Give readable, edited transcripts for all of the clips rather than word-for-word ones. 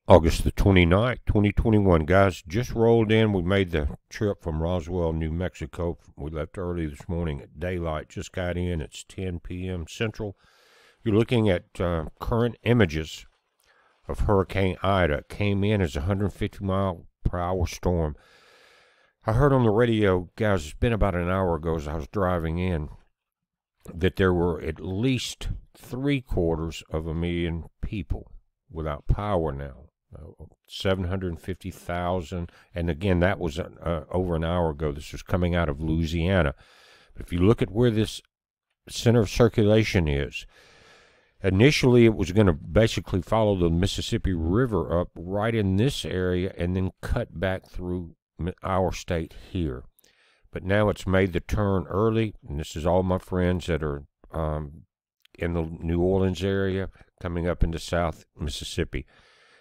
August the 29th, 2021. Guys, just rolled in. We made the trip from Roswell, New Mexico. We left early this morning at daylight. Just got in. It's 10 p.m. Central. You're looking at current images of Hurricane Ida. Came in as a 150-mile-per-hour storm. I heard on the radio, guys, it's been about an hour ago as I was driving in, that there were at least 750,000 people without power now. 750,000, and again, that was over an hour ago. This was coming out of Louisiana. But if you look at where this center of circulation is, initially it was going to basically follow the Mississippi River up right in this area and then cut back through our state here. But now it's made the turn early, and this is all my friends that are in the New Orleans area coming up into South Mississippi.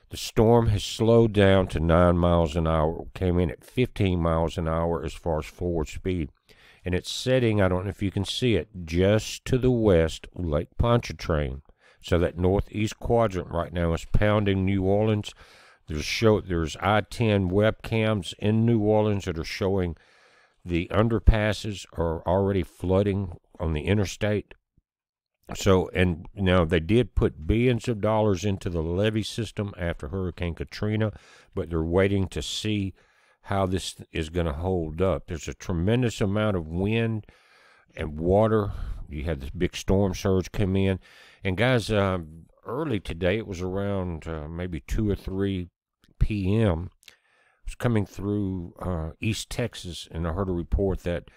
The storm has slowed down to 9 miles an hour. It came in at 15 miles an hour as far as forward speed. And it's setting, I don't know if you can see it, just to the west of Lake Pontchartrain. So that northeast quadrant right now is pounding New Orleans. There's I-10 webcams in New Orleans that are showing the underpasses are already flooding on the interstate. So, and now they did put billions of dollars into the levee system after Hurricane Katrina, but they're waiting to see how this is going to hold up. There's a tremendous amount of wind and water. You had this big storm surge come in. And guys, early today, it was around maybe 2 or 3 p.m. It was coming through East Texas, and I heard a report that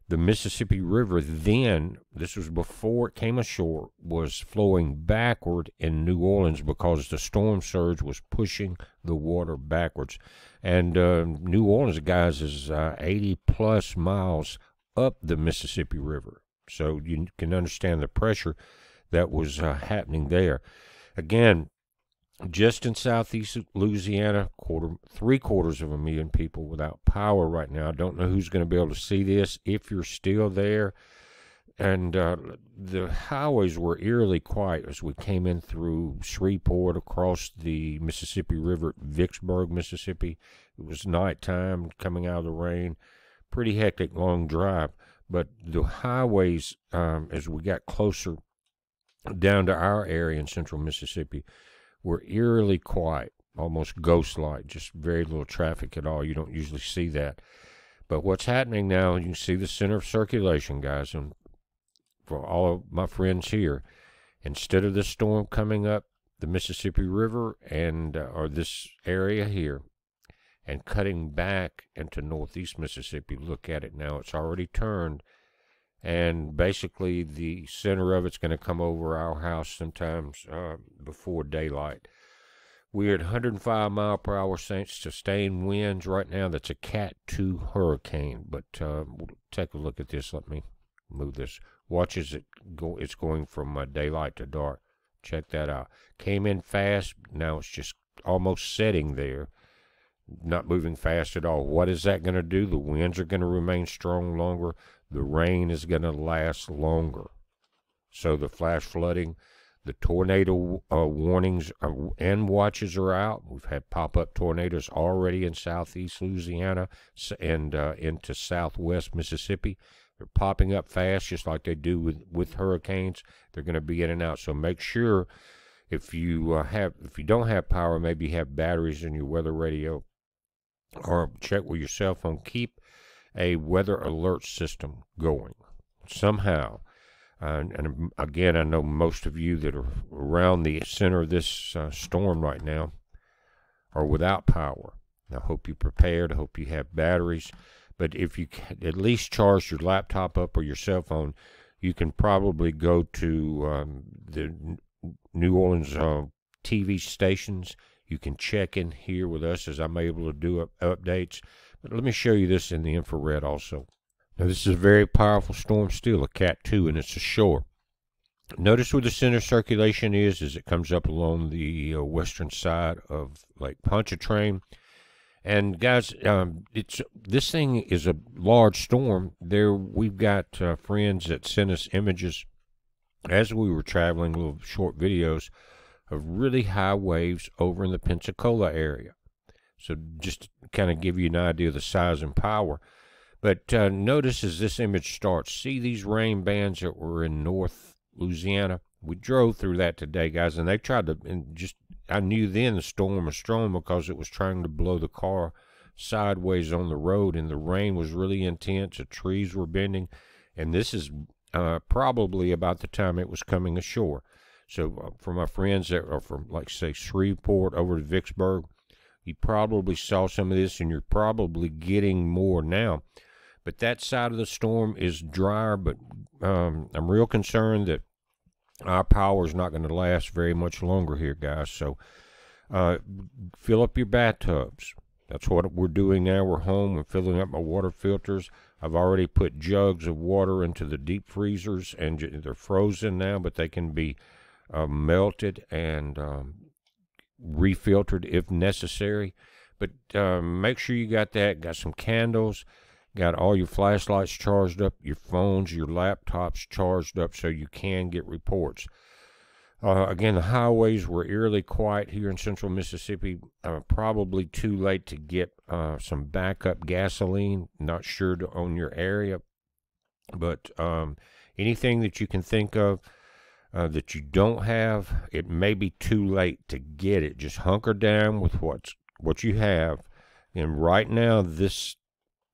the Mississippi River then, this was before it came ashore, was flowing backward in New Orleans because the storm surge was pushing the water backwards. And New Orleans, guys, is 80-plus miles up the Mississippi River. So you can understand the pressure that was happening there. Again, just in southeast Louisiana, 750,000 people without power right now. I don't know who's going to be able to see this if you're still there. And the highways were eerily quiet as we came in through Shreveport across the Mississippi River at Vicksburg, Mississippi. It was nighttime coming out of the rain. Pretty hectic, long drive. But the highways, as we got closer down to our area in central Mississippi, were eerily quiet, almost ghost-like, just very little traffic at all. You don't usually see that. But what's happening now, you can see the center of circulation, guys, and for all of my friends here, instead of this storm coming up the Mississippi River and or this area here and cutting back into northeast Mississippi, look at it now. It's already turned, and basically the center of it's going to come over our house sometimes before daylight. We're at 105-mile-per-hour sustained winds right now. That's a Cat 2 hurricane. But we'll take a look at this. Let me move this. Watch as it's going from daylight to dark. Check that out. Came in fast. Now it's just almost setting there. Not moving fast at all. What is that going to do? The winds are going to remain strong longer. The rain is going to last longer. So the flash flooding, the tornado warnings and watches are out. We've had pop-up tornadoes already in southeast Louisiana and into southwest Mississippi. They're popping up fast just like they do with hurricanes. They're going to be in and out. So make sure if you don't have power, maybe you have batteries in your weather radio, or check with your cell phone. Keep a weather alert system going somehow. And again, I know most of you that are around the center of this storm right now are without power. I hope you're prepared. I hope you have batteries. But if you can at least charge your laptop up or your cell phone, you can probably go to the New Orleans TV stations. You can check in here with us as I'm able to do updates. But let me show you this in the infrared also. Now, this is a very powerful storm still, a Cat 2, and it's ashore. Notice where the center circulation is as it comes up along the western side of Lake Pontchartrain. And guys, this thing is a large storm. We've got friends that sent us images as we were traveling, little short videos of really high waves over in the Pensacola area. So just to kind of give you an idea of the size and power. But notice as this image starts, see these rain bands that were in North Louisiana? We drove through that today, guys, and they tried to, and just, I knew then the storm was strong because it was trying to blow the car sideways on the road, and the rain was really intense. The trees were bending, and this is probably about the time it was coming ashore. So for my friends that are from, like, say, Shreveport over to Vicksburg, you probably saw some of this, and you're probably getting more now. But that side of the storm is drier, but I'm real concerned that our power is not going to last very much longer here, guys. So fill up your bathtubs. That's what we're doing now. We're home. We're filling up my water filters. I've already put jugs of water into the deep freezers, and they're frozen now, but they can be melted and refiltered if necessary. But make sure you got that. Got some candles. Got all your flashlights charged up, your phones, your laptops charged up so you can get reports. Again, the highways were eerily quiet here in central Mississippi. Probably too late to get some backup gasoline. Not sure on your area. But anything that you can think of that you don't have, it may be too late to get it. Just hunker down with what you have. And right now, this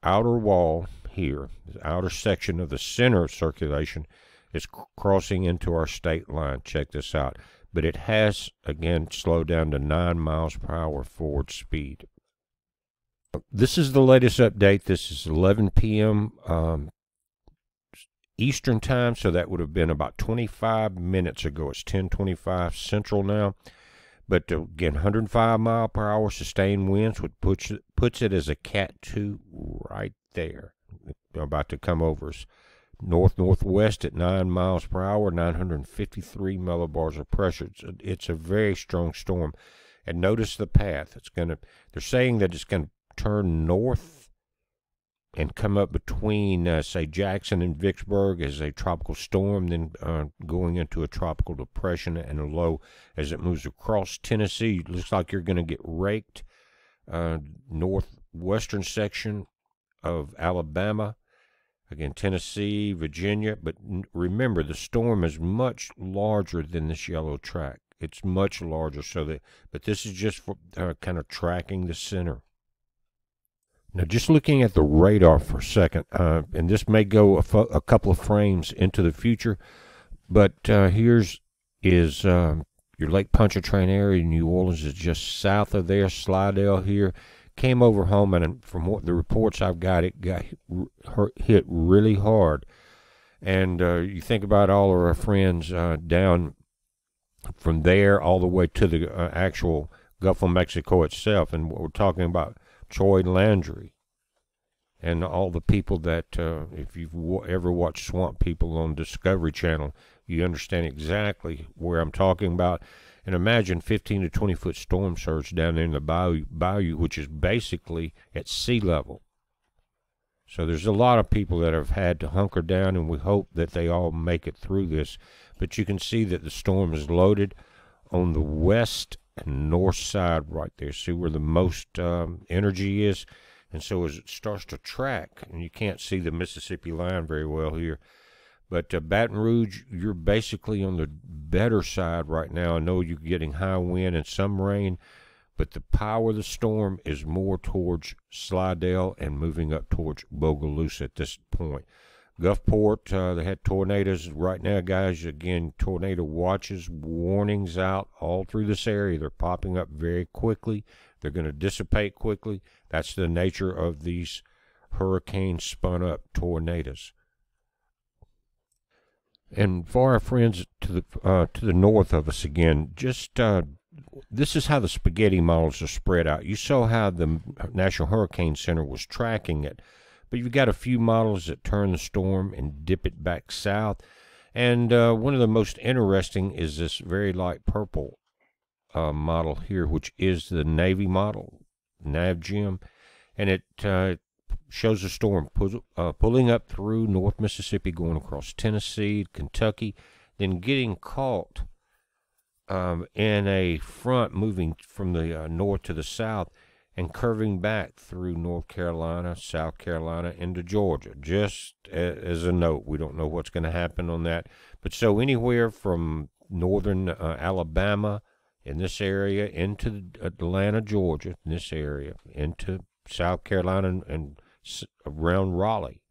outer wall here, the outer section of the center of circulation, is crossing into our state line. Check this out. But it has, again, slowed down to 9 miles per hour forward speed. This is the latest update. This is 11 p.m. Eastern time, so that would have been about 25 minutes ago. It's 10:25 Central now. But again, 105 mile per hour sustained winds would puts it as a Cat 2 right there. About to come over us. North-northwest at 9 miles per hour, 953 millibars of pressure. It's a very strong storm. And notice the path. They're saying that it's going to turn north and come up between, say, Jackson and Vicksburg as a tropical storm, then going into a tropical depression and a low as it moves across Tennessee. It looks like you're going to get raked. Northwestern section of Alabama, again, Tennessee, Virginia. But remember, the storm is much larger than this yellow track. It's much larger, but this is just for kind of tracking the center. Now, just looking at the radar for a second, and this may go a couple of frames into the future, but here's your Lake Pontchartrain area. New Orleans is just south of there. Slidell here came over home, and from what the reports I've got, it got hit really hard. And you think about all of our friends down from there all the way to the actual Gulf of Mexico itself, and what we're talking about. Troy Landry, and all the people that, if you've ever watched Swamp People on Discovery Channel, you understand exactly where I'm talking about. And imagine 15 to 20 foot storm surge down there in the bayou, which is basically at sea level. So there's a lot of people that have had to hunker down, and we hope that they all make it through this. But you can see that the storm is loaded on the west and north side right there. See where the most energy is? And so as it starts to track, and you can't see the Mississippi line very well here, but Baton Rouge, you're basically on the better side right now. I know you're getting high wind and some rain, but the power of the storm is more towards Slidell and moving up towards Bogalusa at this point. Gulfport, they had tornadoes right now, guys. Again, tornado watches, warnings out all through this area. They're popping up very quickly. They're going to dissipate quickly. That's the nature of these hurricane spun up tornadoes. And for our friends to the north of us, again, just this is how the spaghetti models are spread out. You saw how the National Hurricane Center was tracking it. But you've got a few models that turn the storm and dip it back south. And one of the most interesting is this very light purple model here, which is the Navy model, NavGem. And it shows the storm pulling up through North Mississippi, going across Tennessee, Kentucky, then getting caught in a front moving from the north to the south and curving back through North Carolina, South Carolina, into Georgia. Just as a note, we don't know what's going to happen on that. But so anywhere from northern Alabama in this area into Atlanta, Georgia, in this area, into South Carolina and around Raleigh,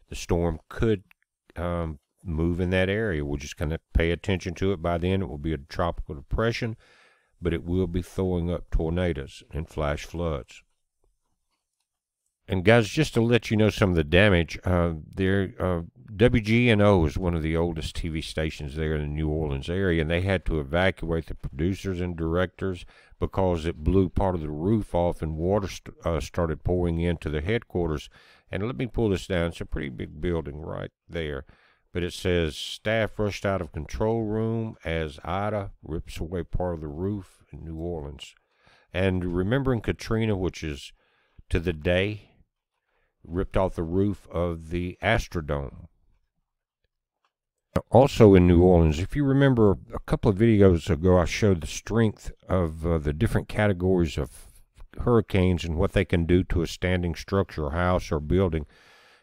the storm could move in that area. We're just going to pay attention to it. By then, it will be a tropical depression, but it will be throwing up tornadoes and flash floods. And guys, just to let you know some of the damage, WGNO is one of the oldest TV stations there in the New Orleans area, and they had to evacuate the producers and directors because it blew part of the roof off and water started pouring into the headquarters. And let me pull this down. It's a pretty big building right there. But it says, staff rushed out of control room as Ida rips away part of the roof in New Orleans. And remembering Katrina, which is to the day, ripped off the roof of the Astrodome. Also in New Orleans, if you remember a couple of videos ago, I showed the strength of the different categories of hurricanes and what they can do to a standing structure, house, or building.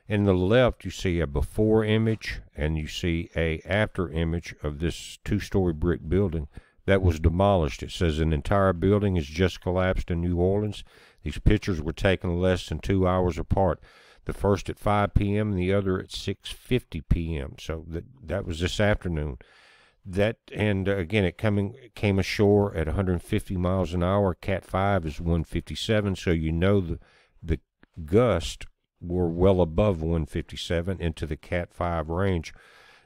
In the left, you see a before image, and you see a after image of this two-story brick building that was demolished. It says an entire building has just collapsed in New Orleans. These pictures were taken less than 2 hours apart. The first at 5 p.m. and the other at 6:50 p.m. So that was this afternoon. And again, it came ashore at 150 miles an hour. Cat 5 is 157, so you know the gust were well above 157 into the Cat 5 range.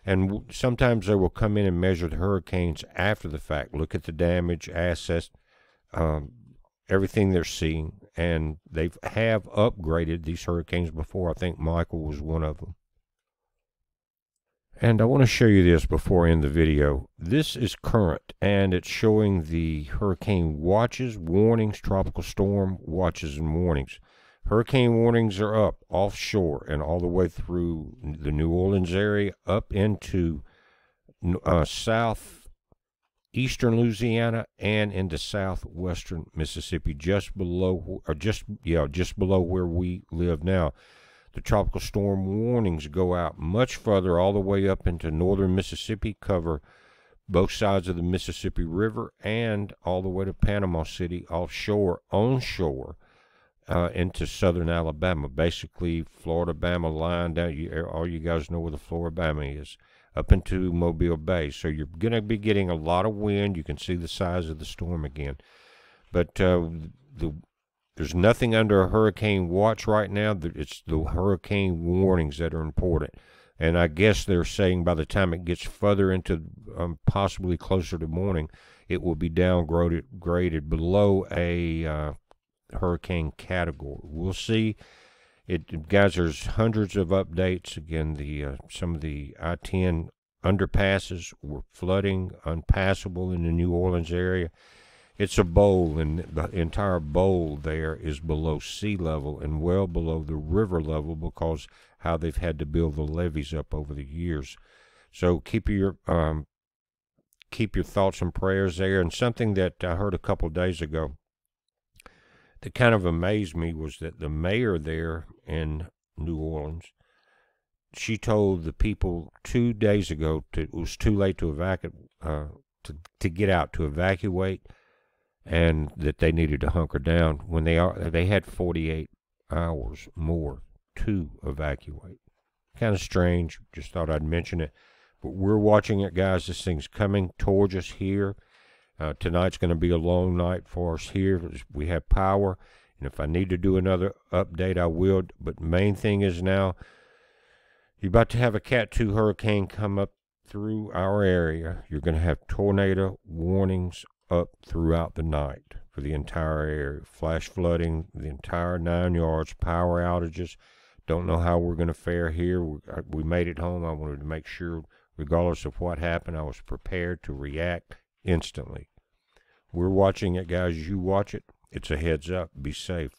And sometimes they will come in and measure the hurricanes after the fact, look at the damage, assess everything they're seeing, and they have upgraded these hurricanes before. I think Michael was one of them. And I want to show you this before I end the video. This is current, and it's showing the hurricane watches, warnings, tropical storm watches and warnings. Hurricane warnings are up offshore and all the way through the New Orleans area up into southeastern Louisiana and into southwestern Mississippi, just below where we live now. The tropical storm warnings go out much further, all the way up into northern Mississippi, cover both sides of the Mississippi River, and all the way to Panama City, offshore, onshore, into southern Alabama, basically Florida-Bama line down. All you guys know where the Florida-Bama is, up into Mobile Bay. So you're going to be getting a lot of wind. You can see the size of the storm again. But there's nothing under a hurricane watch right now. It's the hurricane warnings that are important. And I guess they're saying by the time it gets further into possibly closer to morning, it will be downgraded below a hurricane category. We'll see. Guys, there's hundreds of updates. Again, some of the I-10 underpasses were flooding, unpassable in the New Orleans area. It's a bowl, and the entire bowl there is below sea level and well below the river level because how they've had to build the levees up over the years. So keep your thoughts and prayers there. And something that I heard a couple days ago that kind of amazed me was that the mayor there in New Orleans, she told the people 2 days ago it was too late to get out to evacuate, and that they needed to hunker down when they had 48 hours more to evacuate. Kind of strange. Just thought I'd mention it. But we're watching it, guys. This thing's coming towards us here. Tonight's going to be a long night for us here. We have power, and if I need to do another update, I will. But main thing is now, you're about to have a Cat 2 hurricane come up through our area. You're going to have tornado warnings up throughout the night for the entire area. Flash flooding, the entire 9 yards, power outages. Don't know how we're going to fare here. We made it home. I wanted to make sure, regardless of what happened, I was prepared to react instantly. We're watching it, guys. You watch it. It's a heads up. Be safe.